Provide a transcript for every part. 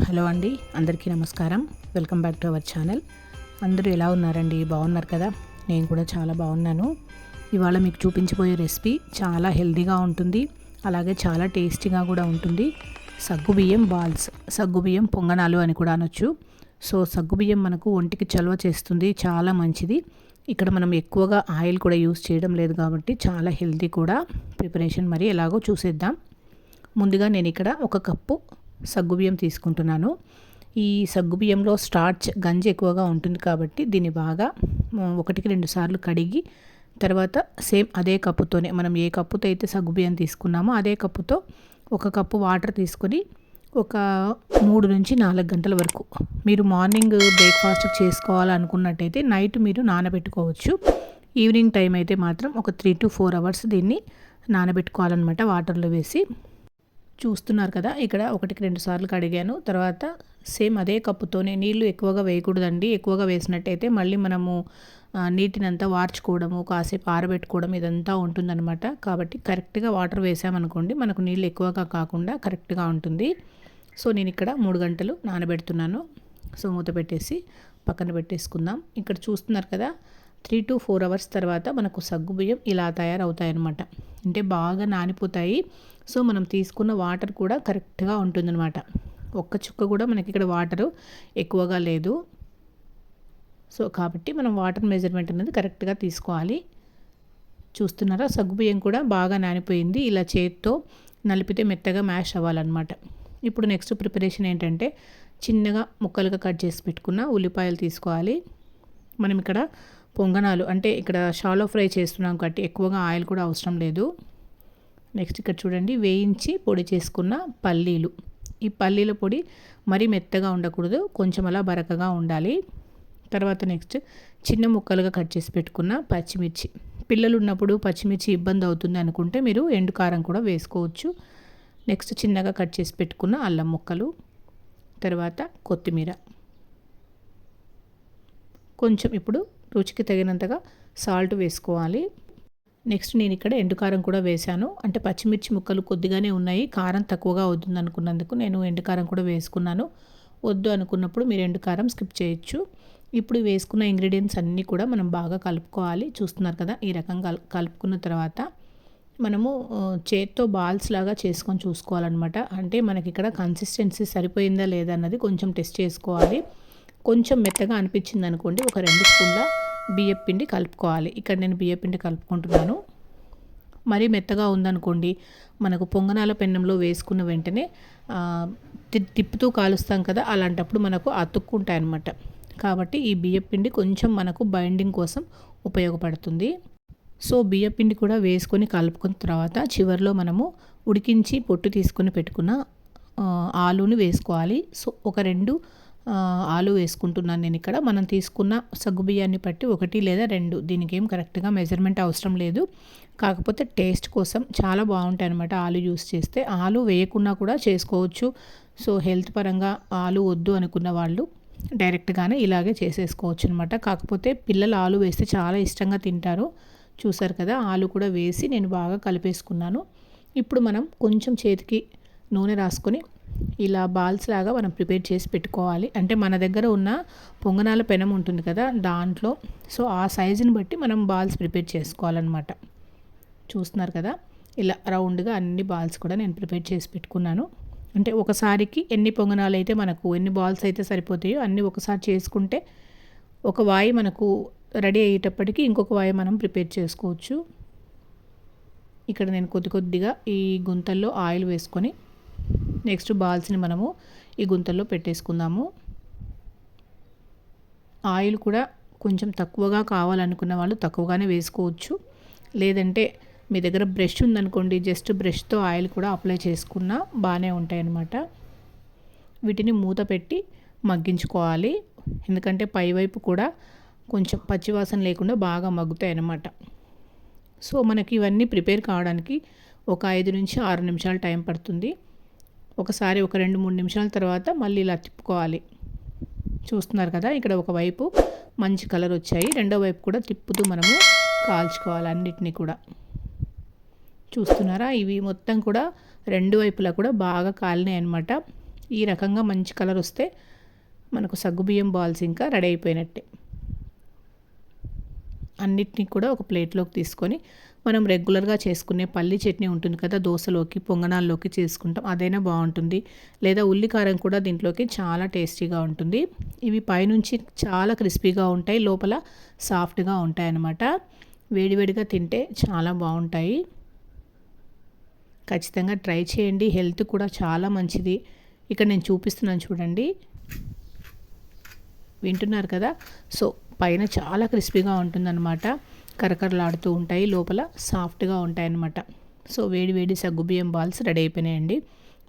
Hello అండి, అందరికీ నమస్కారం. Welcome back to our channel. అందరూ ఎలా ఉన్నారండి? బాగున్నారు కదా? నేను కూడా చాలా బాగున్నాను. ఇవాళ మీకు చూపించబోయే రెసిపీ చాలా హెల్తీగా ఉంటుంది, అలాగే చాలా టేస్టీగా కూడా ఉంటుంది. సగ్గుబియ్యం బాల్స్, సగ్గుబియ్యం పొంగనాలు అని కూడా అనొచ్చు. సో సగ్గుబియ్యం మనకు ఒంటికి చలవ చేస్తుంది, చాలా మంచిది. ఇక్కడ మనం ఎక్కువగా ఆయిల్ కూడా యూస్ చేయడం లేదు కాబట్టి చాలా హెల్తీ కూడా. ప్రిపరేషన్ మరి ఎలాగో చూసేద్దాం. ముందుగా నేను ఇక్కడ 1 కప్పు సగ్గుబియ్యం తీసుకుంటున్నాను. ఈ సగ్గుబియ్యంలో స్టార్చ్ గంజి ఎక్కువగా ఉంటుంది కాబట్టి దీన్ని బాగా 1-2 సార్లు కడిగి తర్వాత సేమ్ అదే కప్పుతోనే మనం ఏ కప్పుతో అయితే సగ్గుబియ్యం తీసుకున్నామో అదే కప్పుతో 1 కప్పు వాటర్ తీసుకొని ఒక 3-4 గంటల వరకు మీరు మార్నింగ్ బ్రేక్ఫాస్ట్ చేసుకోవాలనుకున్నట్టయితే నైట్ మీరు నానబెట్టుకోవచ్చు. ఈవినింగ్ టైం అయితే మాత్రం ఒక 3-4 అవర్స్ దీన్ని నానబెట్టుకోవాలన్నమాట వాటర్లో వేసి. చూస్తున్నారు కదా, ఇక్కడ 1-2 సార్లు కడిగాను. తర్వాత సేమ్ అదే కప్పుతోనే, నీళ్లు ఎక్కువగా వేయకూడదండి. ఎక్కువగా వేసినట్టయితే మళ్ళీ మనము నీటినంతా వార్చుకోవడము, కాసేపు ఆరబెట్టుకోవడం ఇదంతా ఉంటుందన్నమాట. కాబట్టి కరెక్ట్గా వాటర్ వేసామనుకోండి, మనకు నీళ్ళు ఎక్కువగా కాకుండా కరెక్ట్గా ఉంటుంది. సో నేను ఇక్కడ 3 గంటలు నానబెడుతున్నాను. సో మూత పెట్టేసి పక్కన పెట్టేసుకుందాం. ఇక్కడ చూస్తున్నారు కదా, 3-4 అవర్స్ తర్వాత మనకు సగ్గుబియ్యం ఇలా తయారవుతాయన్నమాట. అంటే బాగా నానిపోతాయి. సో మనం తీసుకున్న వాటర్ కూడా కరెక్ట్గా ఉంటుందన్నమాట. ఒక్క చుక్క కూడా మనకి ఇక్కడ వాటరు ఎక్కువగా లేదు. సో కాబట్టి మనం వాటర్ మెజర్మెంట్ అనేది కరెక్ట్గా తీసుకోవాలి. చూస్తున్నారా, సగ్గుబియ్యం కూడా బాగా నానిపోయింది. ఇలా చేత్తో నలిపితే మెత్తగా మ్యాష్ అవ్వాలన్నమాట. ఇప్పుడు నెక్స్ట్ ప్రిపరేషన్ ఏంటంటే, చిన్నగా ముక్కలుగా కట్ చేసి పెట్టుకున్న ఉల్లిపాయలు తీసుకోవాలి. మనం ఇక్కడ పొంగనాలు అంటే ఇక్కడ షాలో ఫ్రై చేస్తున్నాం కాబట్టి ఎక్కువగా ఆయిల్ కూడా అవసరం లేదు. నెక్స్ట్ ఇక్కడ చూడండి, వేయించి పొడి చేసుకున్న పల్లీలు. ఈ పల్లీల పొడి మరీ మెత్తగా ఉండకూడదు, కొంచెం అలా బరకగా ఉండాలి. తర్వాత నెక్స్ట్ చిన్న ముక్కలుగా కట్ చేసి పెట్టుకున్న పచ్చిమిర్చి. పిల్లలు ఉన్నప్పుడు పచ్చిమిర్చి ఇబ్బంది అవుతుంది అనుకుంటే మీరు ఎండు కారం కూడా వేసుకోవచ్చు. నెక్స్ట్ చిన్నగా కట్ చేసి పెట్టుకున్న అల్లం ముక్కలు, తర్వాత కొత్తిమీర, కొంచెం ఇప్పుడు రుచికి తగినంతగా సాల్ట్ వేసుకోవాలి. నెక్స్ట్ నేను ఇక్కడ ఎండుకారం కూడా వేశాను. అంటే పచ్చిమిర్చి ముక్కలు కొద్దిగానే ఉన్నాయి, కారం తక్కువగా అవుతుంది అనుకున్నందుకు నేను ఎండుకారం కూడా వేసుకున్నాను. వద్దు అనుకున్నప్పుడు మీరు ఎండుకారం స్కిప్ చేయొచ్చు. ఇప్పుడు వేసుకున్న ఇంగ్రీడియంట్స్ అన్నీ కూడా మనం బాగా కలుపుకోవాలి. చూస్తున్నారు కదా, ఈ రకంగా కలుపుకున్న తర్వాత మనము చేత్తో బాల్స్ లాగా చేసుకొని చూసుకోవాలన్నమాట. అంటే మనకి ఇక్కడ కన్సిస్టెన్సీ సరిపోయిందా లేదా అన్నది కొంచెం టెస్ట్ చేసుకోవాలి. కొంచెం మెత్తగా అనిపించింది అనుకోండి, ఒక 2 స్పూన్ల బియ్యం పిండి కలుపుకోవాలి. ఇక్కడ నేను బియ్యం పిండి కలుపుకుంటున్నాను. మరీ మెత్తగా ఉందనుకోండి, మనకు పొంగనాల పెన్నంలో వేసుకున్న వెంటనే తిప్పుతూ కాలుస్తాం కదా, అలాంటప్పుడు మనకు అతుక్కుంటాయి అన్నమాట. కాబట్టి ఈ బియ్యం పిండి కొంచెం మనకు బైండింగ్ కోసం ఉపయోగపడుతుంది. సో బియ్యం పిండి కూడా వేసుకొని కలుపుకున్న తర్వాత చివరిలో మనము ఉడికించి పొట్టు తీసుకొని పెట్టుకున్న ఆలూని వేసుకోవాలి. సో ఒక 2 ఆలు వేసుకుంటున్నాను నేను ఇక్కడ. మనం తీసుకున్న సగ్గుబియ్యాన్ని బట్టి 1 లేదా 2, దీనికి ఏం కరెక్ట్గా మెజర్మెంట్ అవసరం లేదు. కాకపోతే టేస్ట్ కోసం చాలా బాగుంటాయి అన్నమాట ఆలు యూస్ చేస్తే. ఆలు వేయకుండా కూడా చేసుకోవచ్చు. సో హెల్త్ పరంగా ఆలు వద్దు అనుకున్న వాళ్ళు డైరెక్ట్గానే ఇలాగే చేసేసుకోవచ్చు అనమాట. కాకపోతే పిల్లలు ఆలు వేస్తే చాలా ఇష్టంగా తింటారు. చూసారు కదా, ఆలు కూడా వేసి నేను బాగా కలిపేసుకున్నాను. ఇప్పుడు మనం కొంచెం చేతికి నూనె రాసుకొని ఇలా బాల్స్ లాగా మనం ప్రిపేర్ చేసి పెట్టుకోవాలి. అంటే మన దగ్గర ఉన్న పొంగనాల పెనం ఉంటుంది కదా దాంట్లో, సో ఆ సైజుని బట్టి మనం బాల్స్ ప్రిపేర్ చేసుకోవాలన్నమాట. చూస్తున్నారు కదా, ఇలా రౌండ్గా అన్ని బాల్స్ కూడా నేను ప్రిపేర్ చేసి పెట్టుకున్నాను. అంటే ఒకసారికి ఎన్ని పొంగనాలు అయితే మనకు ఎన్ని బాల్స్ అయితే సరిపోతాయో అన్నీ ఒకసారి చేసుకుంటే ఒక వాయి మనకు రెడీ అయ్యేటప్పటికి ఇంకొక వాయి మనం ప్రిపేర్ చేసుకోవచ్చు. ఇక్కడ నేను కొద్దిగా ఈ గుంతల్లో ఆయిల్ వేసుకొని నెక్స్ట్ బాల్స్ని మనము ఈ గుంతల్లో పెట్టేసుకుందాము. ఆయిల్ కూడా కొంచెం తక్కువగా కావాలనుకున్న వాళ్ళు తక్కువగానే వేసుకోవచ్చు. లేదంటే మీ దగ్గర బ్రష్ ఉందనుకోండి, జస్ట్ బ్రష్తో ఆయిల్ కూడా అప్లై చేసుకున్నా బాగానే ఉంటాయి అన్నమాట. వీటిని మూత పెట్టి మగ్గించుకోవాలి. ఎందుకంటే పైవైపు కూడా కొంచెం పచ్చివాసన లేకుండా బాగా మగ్గుతాయి అన్నమాట. సో మనకి ఇవన్నీ ప్రిపేర్ కావడానికి ఒక 5-6 నిమిషాలు టైం పడుతుంది. ఒకసారి ఒక 2-3 నిమిషాల తర్వాత మళ్ళీ ఇలా తిప్పుకోవాలి. చూస్తున్నారు కదా, ఇక్కడ ఒకవైపు మంచి కలర్ వచ్చాయి, రెండో వైపు కూడా తిప్పుతూ మనము కాల్చుకోవాలి అన్నిటినీ కూడా. చూస్తున్నారా, ఇవి మొత్తం కూడా 2 వైపులా కూడా బాగా కాలినాయి అన్నమాట. ఈ రకంగా మంచి కలర్ వస్తే మనకు సగ్గుబియ్యం బాల్స్ ఇంకా రెడీ అయిపోయినట్టే. అన్నిటినీ కూడా ఒక ప్లేట్లోకి తీసుకొని మనం రెగ్యులర్గా చేసుకునే పల్లి చట్నీ ఉంటుంది కదా, దోశలోకి పొంగనాల్లోకి చేసుకుంటాం, అదైనా బాగుంటుంది. లేదా ఉల్లికారం కూడా దీంట్లోకి చాలా టేస్టీగా ఉంటుంది. ఇవి పైనుంచి చాలా క్రిస్పీగా ఉంటాయి, లోపల సాఫ్ట్గా ఉంటాయి అన్నమాట. వేడివేడిగా తింటే చాలా బాగుంటాయి. ఖచ్చితంగా ట్రై చేయండి, హెల్త్ కూడా చాలా మంచిది. ఇక్కడ నేను చూపిస్తున్నాను చూడండి, వింటున్నారు కదా. సో పైన చాలా క్రిస్పీగా ఉంటుందన్నమాట, కరకరలాడుతూ ఉంటాయి, లోపల సాఫ్ట్గా ఉంటాయన్నమాట. సో వేడి సగ్గుబియ్యం బాల్స్ రెడీ అయిపోయినాయండి.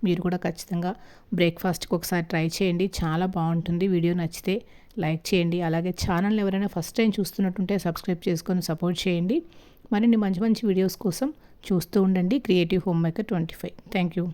మీరు కూడా ఖచ్చితంగా బ్రేక్ఫాస్ట్కి ఒకసారి ట్రై చేయండి, చాలా బాగుంటుంది. వీడియో నచ్చితే లైక్ చేయండి, అలాగే ఛానల్ని ఎవరైనా ఫస్ట్ టైం చూస్తున్నట్టుంటే సబ్స్క్రైబ్ చేసుకొని సపోర్ట్ చేయండి. మరిన్ని మంచి మంచి వీడియోస్ కోసం చూస్తూ ఉండండి creative home maker 25. Thank you.